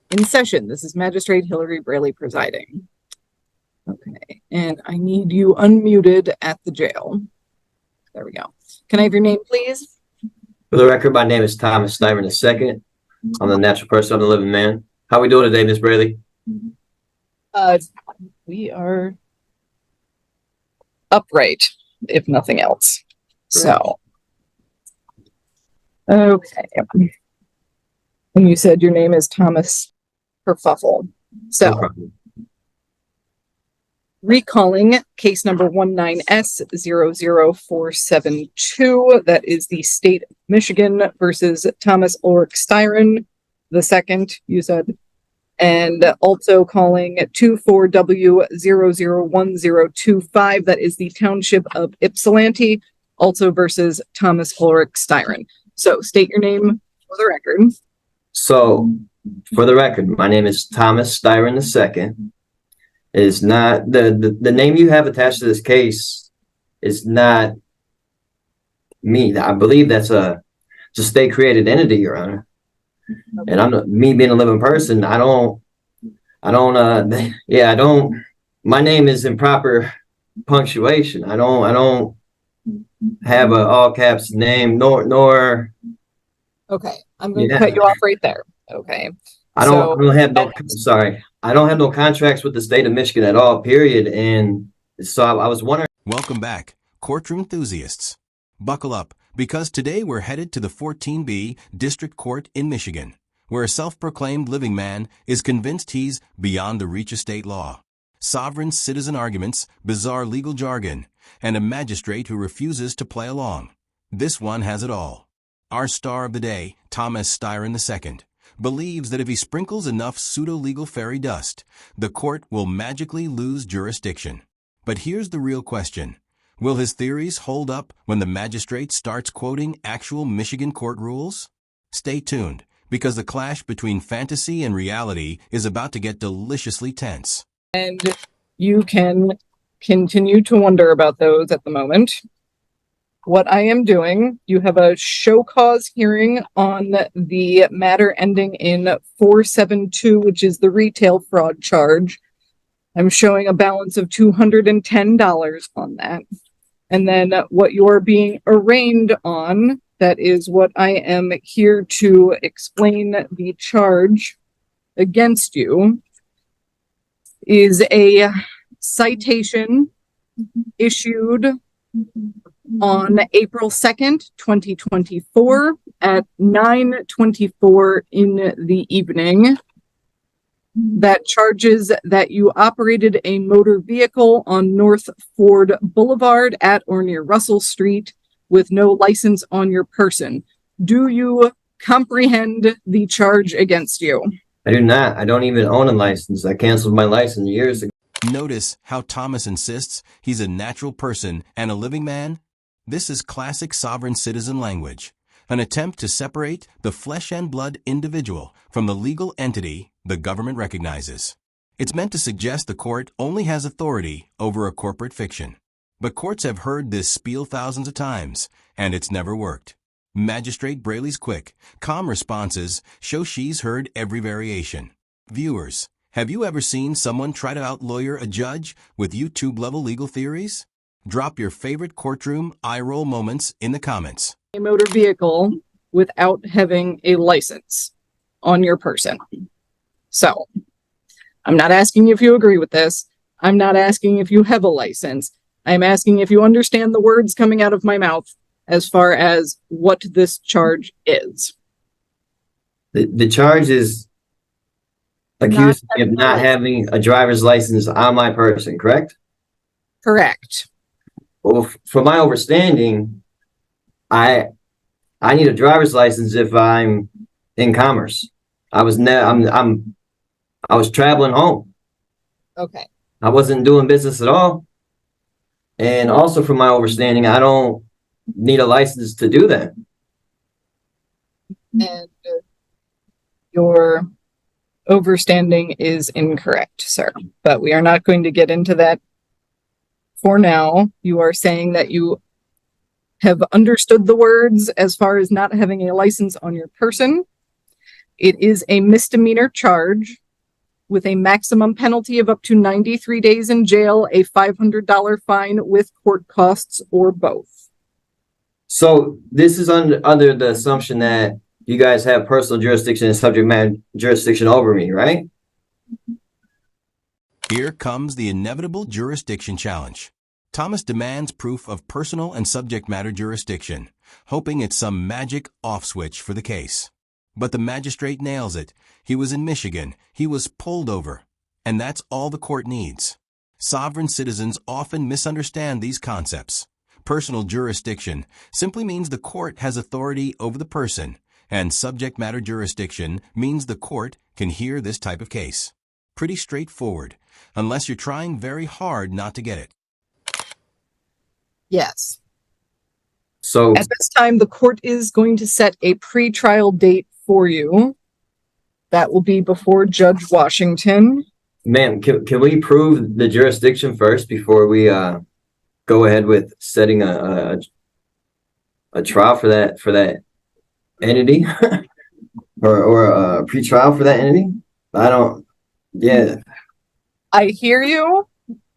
In session. This is Magistrate Hillary Braley presiding. Okay, and I need you unmuted at the jail. There we go. Can I have your name, please? For the record, my name is Thomas Stiver II. I'm the natural person. I'm the living man. How we doing today, Miss Braley? We are upright, if nothing else. So, okay. And you said your name is Thomas Kerfuffle. So, No problem. Recalling case number 19S00472, that is the state of Michigan versus Thomas Ulrich Styron II, you said, and also calling 24W001025, that is the township of Ypsilanti, also versus Thomas Ulrich Styron. So state your name for the record. So, for the record, my name is Thomas Styron II. It is not the name you have attached to this case is not me. I believe that's a state created entity, Your Honor. Okay. And I'm not, me being a living person. I don't. My name is in proper punctuation. I don't have a all caps name nor. Okay, I'm going to cut you off right there. Okay. I don't have no. Sorry. I don't have no contracts with the state of Michigan at all, period. And so I was wondering. Welcome back, courtroom enthusiasts. Buckle up, because today we're headed to the 14B District Court in Michigan, where a self-proclaimed living man is convinced he's beyond the reach of state law. Sovereign citizen arguments, bizarre legal jargon, and a magistrate who refuses to play along. This one has it all. Our star of the day, Thomas Styron II, believes that if he sprinkles enough pseudo-legal fairy dust, the court will magically lose jurisdiction. But here's the real question. Will his theories hold up when the magistrate starts quoting actual Michigan court rules? Stay tuned, because the clash between fantasy and reality is about to get deliciously tense. And you can continue to wonder about those at the moment. What I am doing, you have a show cause hearing on the matter ending in 472, which is the retail fraud charge. I'm showing a balance of $210 on that. And then what you're being arraigned on, that is what I am here to explain the charge against you, is a citation issued on April 2nd, 2024 at 9:24 in the evening that charges that you operated a motor vehicle on North Ford Boulevard at or near Russell Street with no license on your person. Do you comprehend the charge against you? I do not. I don't even own a license. I canceled my license years ago. Notice how Thomas insists he's a natural person and a living man? This is classic sovereign citizen language, an attempt to separate the flesh and blood individual from the legal entity the government recognizes. It's meant to suggest the court only has authority over a corporate fiction. But courts have heard this spiel thousands of times, and it's never worked. Magistrate Braley's quick, calm responses show she's heard every variation. Viewers, have you ever seen someone try to out-lawyer a judge with YouTube-level legal theories? Drop your favorite courtroom eye-roll moments in the comments. A motor vehicle without having a license on your person. So, I'm not asking if you agree with this. I'm not asking if you have a license. I'm asking if you understand the words coming out of my mouth as far as what this charge is. The charge is accused me of not having a driver's license on my person, correct? Correct. Well, from my understanding, I need a driver's license if I'm in commerce. I was traveling home. Okay. I wasn't doing business at all. And also from my understanding, I don't need a license to do that. And your overstanding is incorrect, sir. But we are not going to get into that for now. You are saying that you have understood the words as far as not having a license on your person. It is a misdemeanor charge with a maximum penalty of up to 93 days in jail, a $500 fine with court costs, or both. So this is under the assumption that you guys have personal jurisdiction and subject matter jurisdiction over me, right? Here comes the inevitable jurisdiction challenge. Thomas demands proof of personal and subject matter jurisdiction, hoping it's some magic off switch for the case. But the magistrate nails it. He was in Michigan. He was pulled over. And that's all the court needs. Sovereign citizens often misunderstand these concepts. Personal jurisdiction simply means the court has authority over the person, and subject matter jurisdiction means the court can hear this type of case. Pretty straightforward, unless you're trying very hard not to get it. Yes. So At this time, the court is going to set a pre-trial date for you. That will be before Judge Washington. ma'am, can we prove the jurisdiction first before we go ahead with setting a trial for that entity or a pre-trial for that entity? I hear you.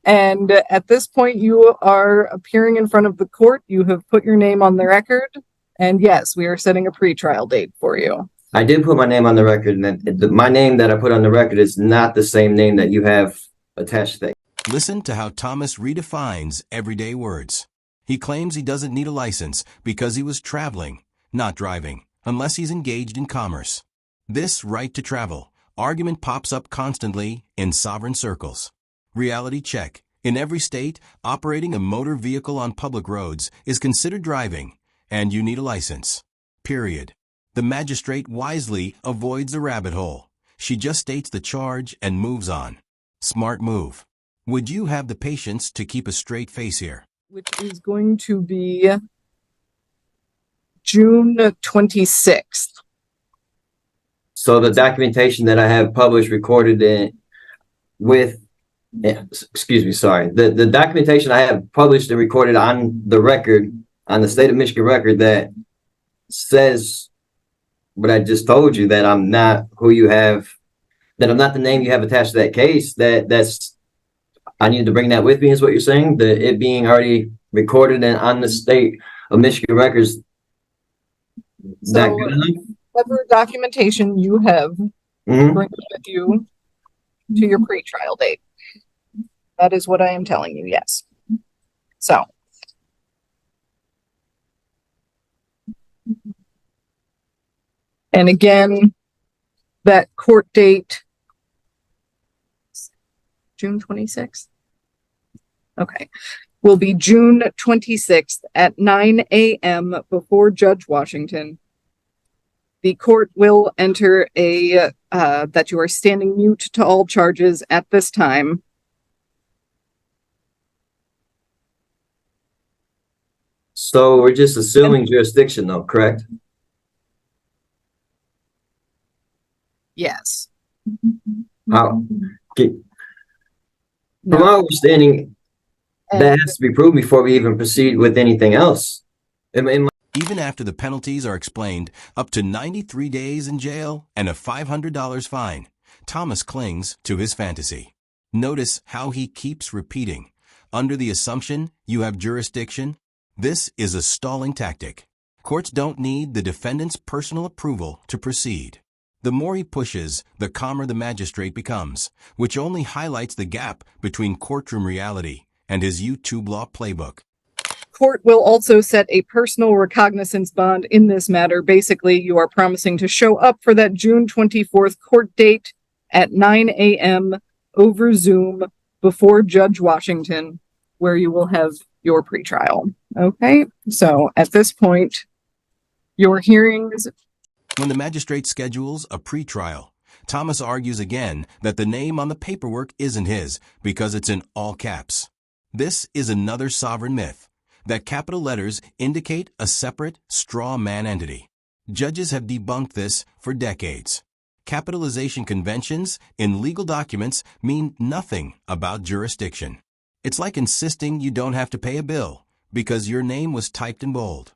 And at this point, you are appearing in front of the court. You have put your name on the record. And yes, we are setting a pre-trial date for you. I did put my name on the record, and my name that I put on the record is not the same name that you have attached to that. Listen to how Thomas redefines everyday words. He claims he doesn't need a license because he was traveling, not driving, unless he's engaged in commerce. This right to travel argument pops up constantly in sovereign circles. Reality check. In every state, operating a motor vehicle on public roads is considered driving, and you need a license. Period. The magistrate wisely avoids the rabbit hole. She just states the charge and moves on. Smart move. Would you have the patience to keep a straight face here? Which is going to be June 26th. So the documentation that I have published, recorded in with, excuse me, sorry. The documentation I have published and recorded on the record, on the state of Michigan record, that says what I just told you, that I'm not who you have, that I'm not the name you have attached to that case, that's, I need to bring that with me, is what you're saying? It being already recorded and on the state of Michigan records, is that good enough? Whatever documentation you have, Mhm. bring it with you to your pre-trial date. That is what I am telling you, yes. So. And again, that court date, June 26th? Okay. Will be June 26th at 9 a.m. before Judge Washington. The court will enter a, that you are standing mute to all charges at this time. So we're just assuming jurisdiction though, correct? Yes. How? From my understanding, that has to be proved before we even proceed with anything else. Even after the penalties are explained, up to 93 days in jail and a $500 fine, Thomas clings to his fantasy. Notice how he keeps repeating, under the assumption you have jurisdiction. This is a stalling tactic. Courts don't need the defendant's personal approval to proceed. The more he pushes, the calmer the magistrate becomes, which only highlights the gap between courtroom reality and his YouTube law playbook. Court will also set a personal recognizance bond in this matter. Basically, you are promising to show up for that June 24th court date at 9 a.m. over Zoom before Judge Washington, where you will have your pretrial. Okay, so at this point, your hearings. When the magistrate schedules a pretrial, Thomas argues again that the name on the paperwork isn't his because it's in all caps. This is another sovereign myth, that capital letters indicate a separate straw man entity. Judges have debunked this for decades. Capitalization conventions in legal documents mean nothing about jurisdiction. It's like insisting you don't have to pay a bill because your name was typed in bold.